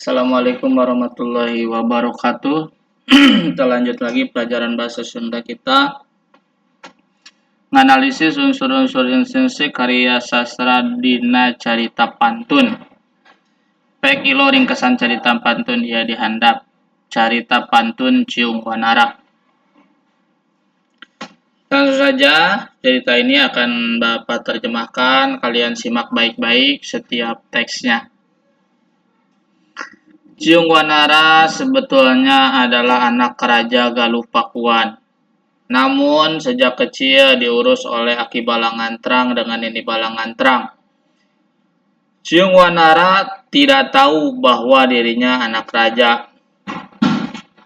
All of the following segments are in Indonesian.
Assalamualaikum warahmatullahi wabarakatuh. Kita lanjut lagi pelajaran bahasa Sunda kita. Menganalisis unsur-unsur intrinsik karya sastra dina carita pantun. Pekilo ringkesan carita pantun ia dihandap. Carita pantun Ciung Wanara. Langsung saja, cerita ini akan Bapak terjemahkan. Kalian simak baik-baik setiap teksnya. Ciung Wanara sebetulnya adalah anak Raja Galuh Pakuan. Namun sejak kecil diurus oleh Aki Balangantrang dengan Nini Balangantrang. Ciung Wanara tidak tahu bahwa dirinya anak raja.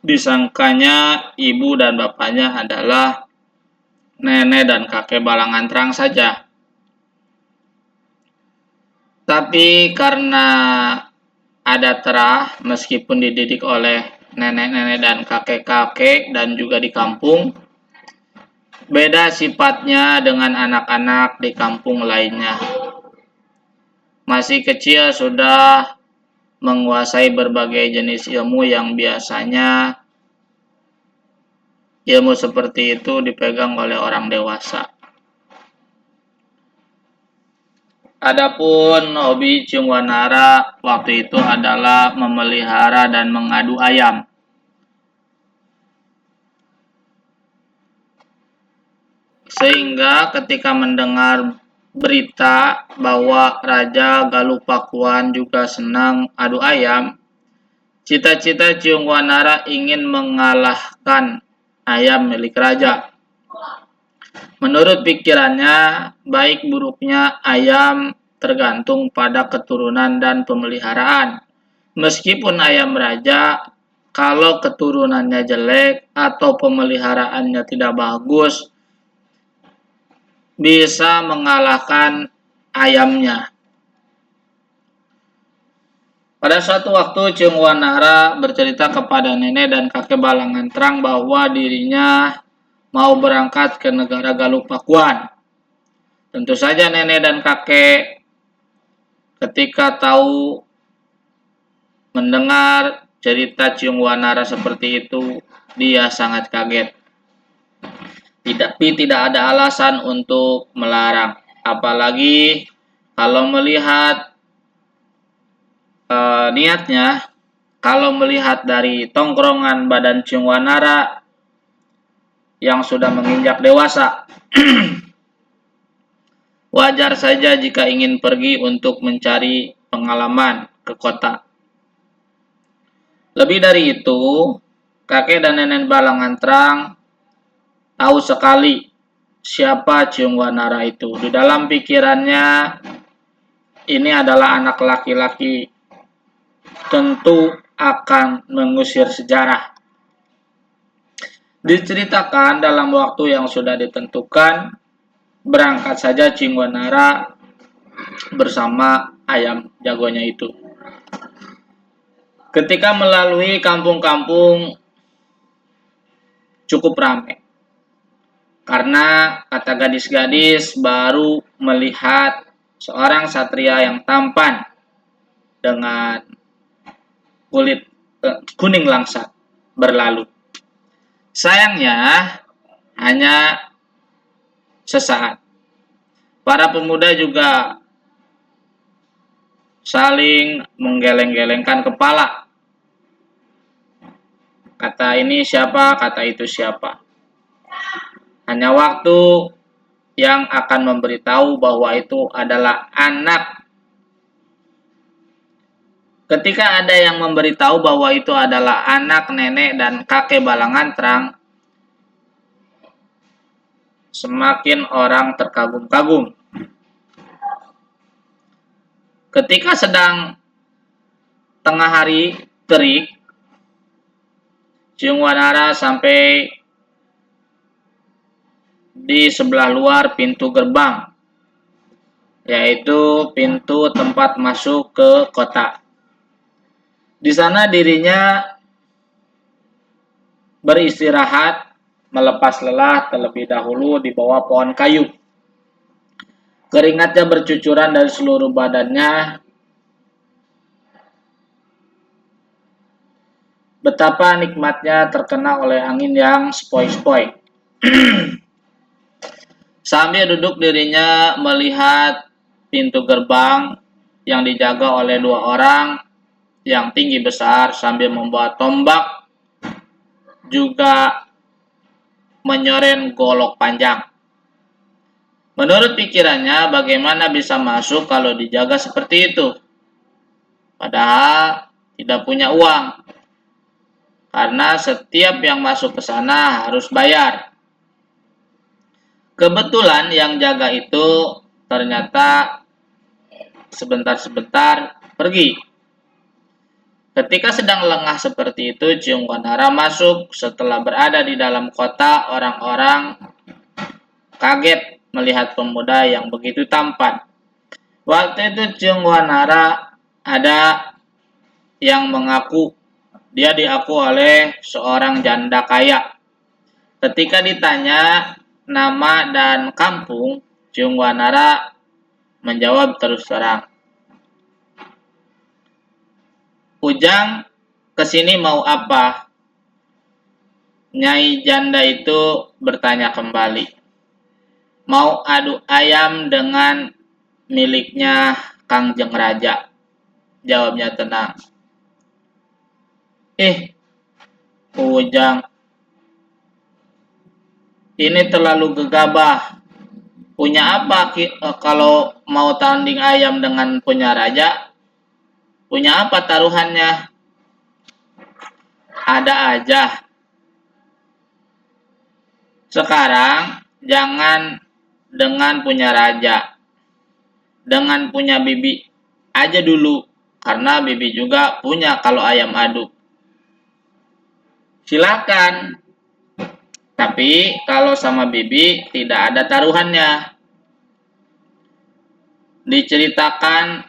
Disangkanya ibu dan bapaknya adalah nenek dan kakek Balangantrang saja. Tapi karena ada terah, meskipun dididik oleh nenek-nenek dan kakek-kakek dan juga di kampung, beda sifatnya dengan anak-anak di kampung lainnya. Masih kecil sudah menguasai berbagai jenis ilmu yang biasanya ilmu seperti itu dipegang oleh orang dewasa. Adapun hobi Ciung Wanara waktu itu adalah memelihara dan mengadu ayam. Sehingga ketika mendengar berita bahwa Raja Galuh Pakuan juga senang adu ayam, cita-cita Ciung Wanara ingin mengalahkan ayam milik raja. Menurut pikirannya, baik buruknya ayam tergantung pada keturunan dan pemeliharaan. Meskipun ayam raja, kalau keturunannya jelek atau pemeliharaannya tidak bagus, bisa mengalahkan ayamnya. Pada suatu waktu, Ciung Wanara bercerita kepada nenek dan kakek Balangantrang bahwa dirinya mau berangkat ke negara Galuh Pakuan. Tentu saja nenek dan kakek ketika tahu mendengar cerita Ciung Wanara seperti itu, dia sangat kaget. Tapi tidak ada alasan untuk melarang. Apalagi kalau melihat niatnya, kalau melihat dari tongkrongan badan Ciung Wanara yang sudah menginjak dewasa, wajar saja jika ingin pergi untuk mencari pengalaman ke kota. Lebih dari itu, kakek dan nenek Balangantrang tahu sekali siapa Ciung Wanara itu. Di dalam pikirannya, ini adalah anak laki-laki, tentu akan mengusir sejarah. Diceritakan dalam waktu yang sudah ditentukan, berangkat saja Ciung Wanara bersama ayam jagonya itu. Ketika melalui kampung-kampung cukup ramai. Karena kata gadis-gadis baru melihat seorang satria yang tampan dengan kulit kuning langsat berlalu. Sayangnya hanya sesaat. Para pemuda juga saling menggeleng-gelengkan kepala. Kata ini siapa, kata itu siapa. Hanya waktu yang akan memberitahu bahwa itu adalah anak. Ketika ada yang memberitahu bahwa itu adalah anak nenek dan kakek Balangantrang, semakin orang terkagum-kagum. Ketika sedang tengah hari terik, Ciung Wanara sampai di sebelah luar pintu gerbang, yaitu pintu tempat masuk ke kota. Di sana dirinya beristirahat, melepas lelah terlebih dahulu di bawah pohon kayu. Keringatnya bercucuran dari seluruh badannya. Betapa nikmatnya terkena oleh angin yang sepoi-sepoi. Sambil duduk dirinya melihat pintu gerbang yang dijaga oleh dua orang yang tinggi besar sambil membawa tombak juga menyoren golok panjang. Menurut pikirannya, bagaimana bisa masuk kalau dijaga seperti itu? Padahal tidak punya uang, karena setiap yang masuk ke sana harus bayar. Kebetulan yang jaga itu ternyata sebentar-sebentar pergi. Ketika sedang lengah seperti itu, Ciung Wanara masuk. Setelah berada di dalam kota, orang-orang kaget melihat pemuda yang begitu tampan. Waktu itu Ciung Wanara ada yang mengaku dia diaku oleh seorang janda kaya. Ketika ditanya nama dan kampung, Ciung Wanara menjawab terus terang, "Ujang, kesini mau apa?" Nyai janda itu bertanya kembali, "Mau adu ayam dengan miliknya Kangjeng Raja," jawabnya tenang. "Ih, Ujang, ini terlalu gegabah. Punya apa kalau mau tanding ayam dengan punya raja? Punya apa taruhannya?" "Ada aja. Sekarang jangan dengan punya raja, dengan punya bibi aja dulu, karena bibi juga punya kalau ayam adu. Silakan, tapi kalau sama bibi tidak ada taruhannya." Diceritakan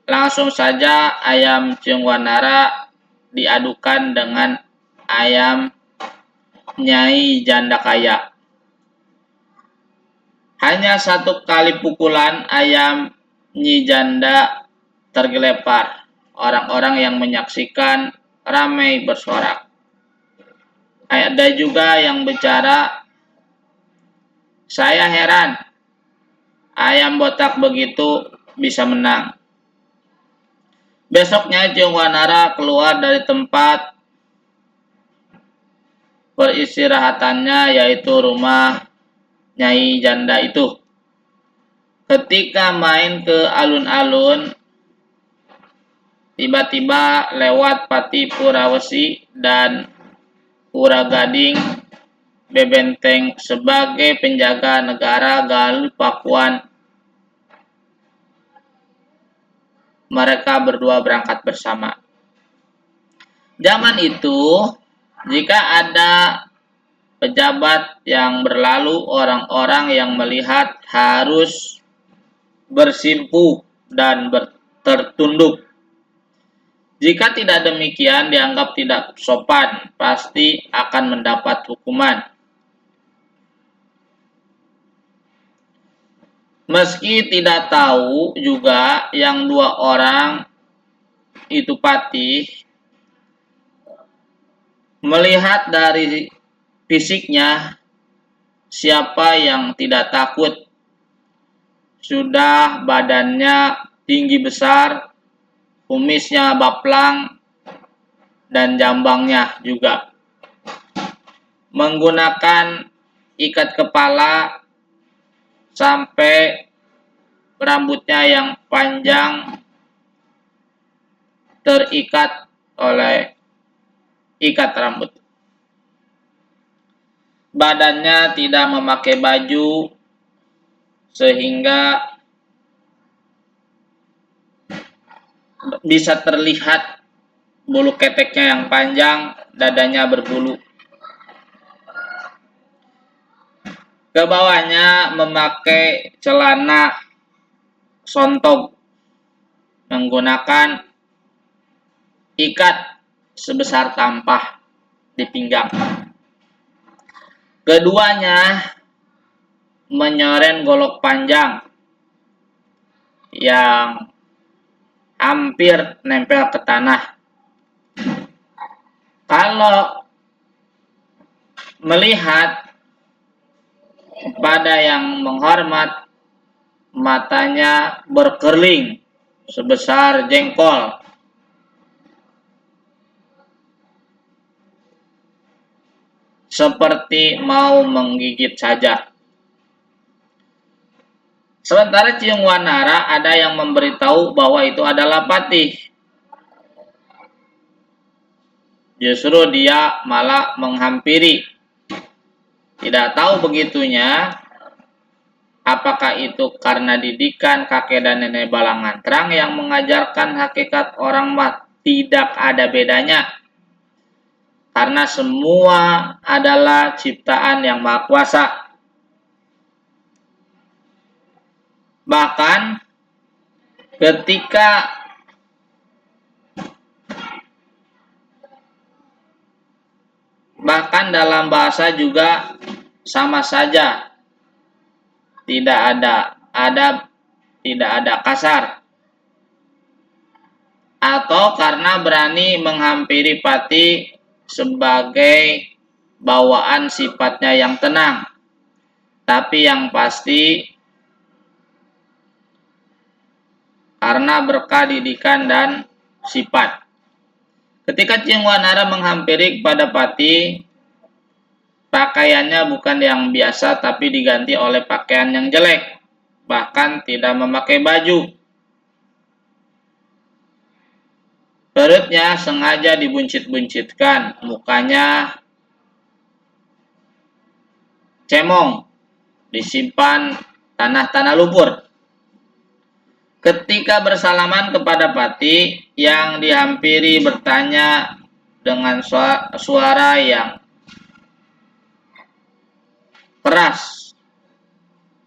langsung saja ayam Ciung Wanara diadukan dengan ayam Nyai Janda Kaya. Hanya satu kali pukulan ayam Nyi Janda tergelepar. Orang-orang yang menyaksikan ramai bersorak. Ada juga yang bicara, "Saya heran, ayam botak begitu bisa menang." Besoknya Ciung Wanara keluar dari tempat peristirahatannya, yaitu rumah Nyai Janda itu. Ketika main ke alun-alun, tiba-tiba lewat Pati Purawesi dan Pura Gading Bebenteng sebagai penjaga negara Galuh Pakuan. Mereka berdua berangkat bersama. Zaman itu, jika ada pejabat yang berlalu, orang-orang yang melihat harus bersimpuh dan tertunduk. Jika tidak demikian, dianggap tidak sopan, pasti akan mendapat hukuman. Meski tidak tahu juga yang dua orang itu patih, melihat dari fisiknya, siapa yang tidak takut. Sudah badannya tinggi besar, kumisnya baplang, dan jambangnya juga. Menggunakan ikat kepala sampai rambutnya yang panjang terikat oleh ikat rambut. Badannya tidak memakai baju sehingga bisa terlihat bulu keteknya yang panjang, dadanya berbulu. Ke bawahnya memakai celana sontog menggunakan ikat sebesar tampah di pinggang. Keduanya menyoren golok panjang yang hampir nempel ke tanah. Kalau melihat pada yang menghormat, matanya berkerling sebesar jengkol, seperti mau menggigit saja. Sementara Ciung Wanara ada yang memberitahu bahwa itu adalah Patih. Justru dia malah menghampiri. Tidak tahu begitunya, apakah itu karena didikan kakek dan nenek Balangantrang yang mengajarkan hakikat orang mat tidak ada bedanya. Karena semua adalah ciptaan yang Maha Kuasa. Bahkan dalam bahasa juga sama saja. Tidak ada adab, tidak ada kasar. Atau karena berani menghampiri Patih sebagai bawaan sifatnya yang tenang. Tapi yang pasti karena berkah didikan dan sifat. Ketika Ciung Wanara menghampiri kepada Patih, pakaiannya bukan yang biasa tapi diganti oleh pakaian yang jelek. Bahkan tidak memakai baju. Perutnya sengaja dibuncit-buncitkan, mukanya cemong, disimpan tanah-tanah lumpur. Ketika bersalaman kepada Patih, yang dihampiri bertanya dengan suara yang keras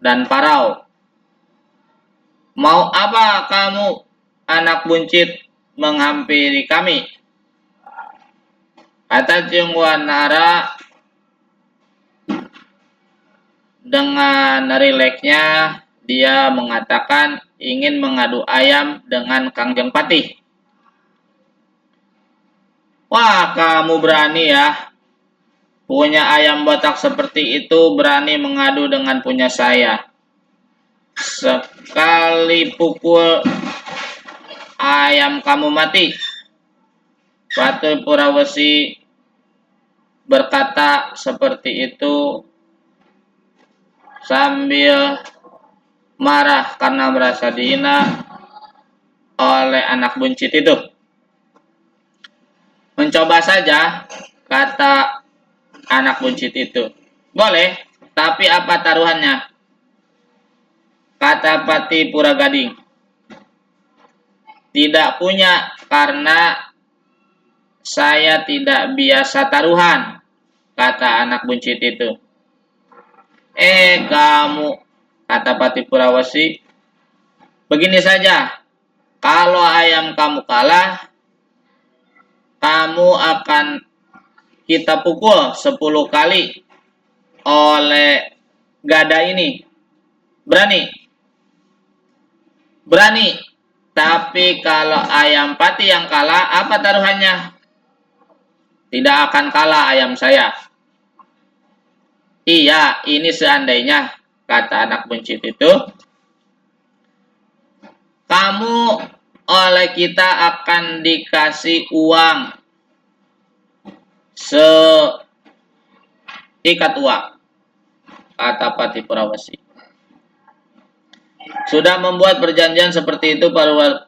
dan parau. Mau apa kamu, anak buncit, menghampiri kami? Kata Ciung Wanara dengan rileksnya, dia mengatakan ingin mengadu ayam dengan Kangjeng Patih. Wah, kamu berani ya. Punya ayam botak seperti itu berani mengadu dengan punya saya. Sekali pukul ayam kamu mati. Patih Purawesi berkata seperti itu sambil marah karena merasa dihina oleh anak buncit itu. Mencoba saja, kata anak buncit itu. Boleh, tapi apa taruhannya? Kata Patih Puragading. Tidak punya, karena saya tidak biasa taruhan, kata anak buncit itu. Kamu, kata Patih Purawesi, begini saja, kalau ayam kamu kalah, kamu akan kita pukul 10 kali oleh gada ini. Berani? Berani. Tapi kalau ayam Patih yang kalah, apa taruhannya? Tidak akan kalah ayam saya. Iya, ini seandainya, kata anak buncit itu. Kamu oleh kita akan dikasih uang seikat uang, kata Patih Purawesi. Sudah membuat perjanjian seperti itu,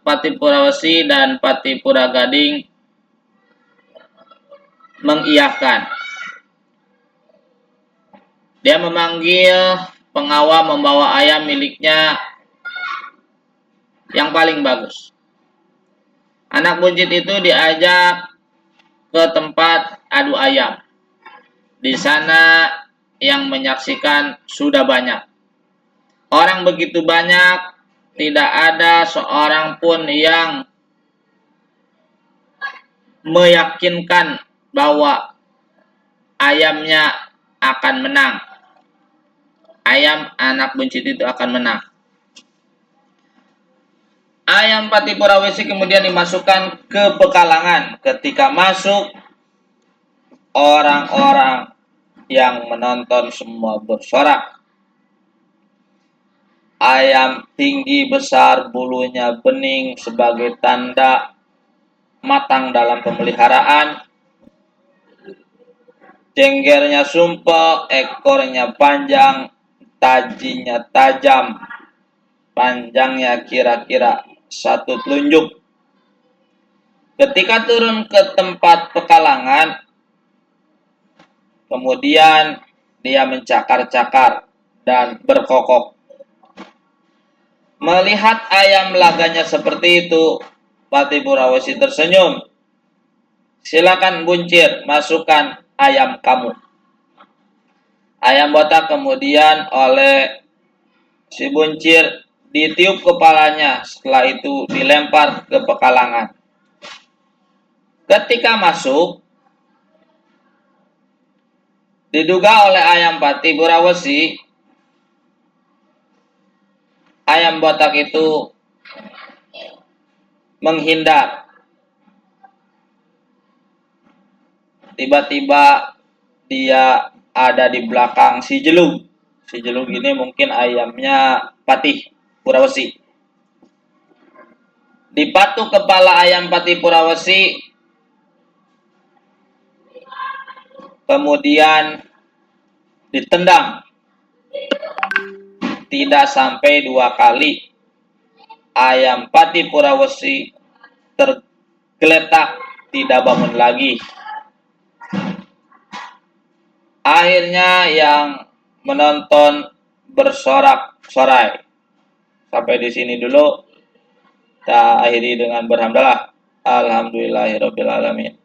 Patih Purawesi dan Patih Puragading mengiyahkan. Dia memanggil pengawal membawa ayam miliknya yang paling bagus. Anak buncit itu diajak ke tempat adu ayam. Di sana yang menyaksikan sudah banyak. Orang begitu banyak, tidak ada seorang pun yang meyakinkan bahwa ayamnya akan menang. Ayam anak buncit itu akan menang. Ayam Patih Purawesi kemudian dimasukkan ke pekalangan. Ketika masuk, Orang-orang yang menonton semua bersorak. Ayam tinggi besar, bulunya bening sebagai tanda matang dalam pemeliharaan. Cenggernya sumpel, ekornya panjang, tajinya tajam, panjangnya kira-kira 1 telunjuk. Ketika turun ke tempat pekalangan, kemudian dia mencakar-cakar dan berkokok. Melihat ayam laganya seperti itu, Pati Purawesi tersenyum. Silakan buncir, masukkan ayam kamu. Ayam botak kemudian oleh si buncir ditiup kepalanya, setelah itu dilempar ke pekalangan. Ketika masuk, diduga oleh ayam Pati Purawesi, ayam botak itu menghindar. Tiba-tiba dia ada di belakang si Jelug. Si Jelug ini mungkin ayamnya Patih Purawesi. Dipatuk kepala ayam Patih Purawesi, kemudian ditendang. Tidak sampai 2 kali, ayam Patih Purawesi tergeletak, tidak bangun lagi. Akhirnya yang menonton bersorak-sorai. Sampai di sini dulu. Kita akhiri dengan berhamdalah. Alhamdulillahirabbil alamin.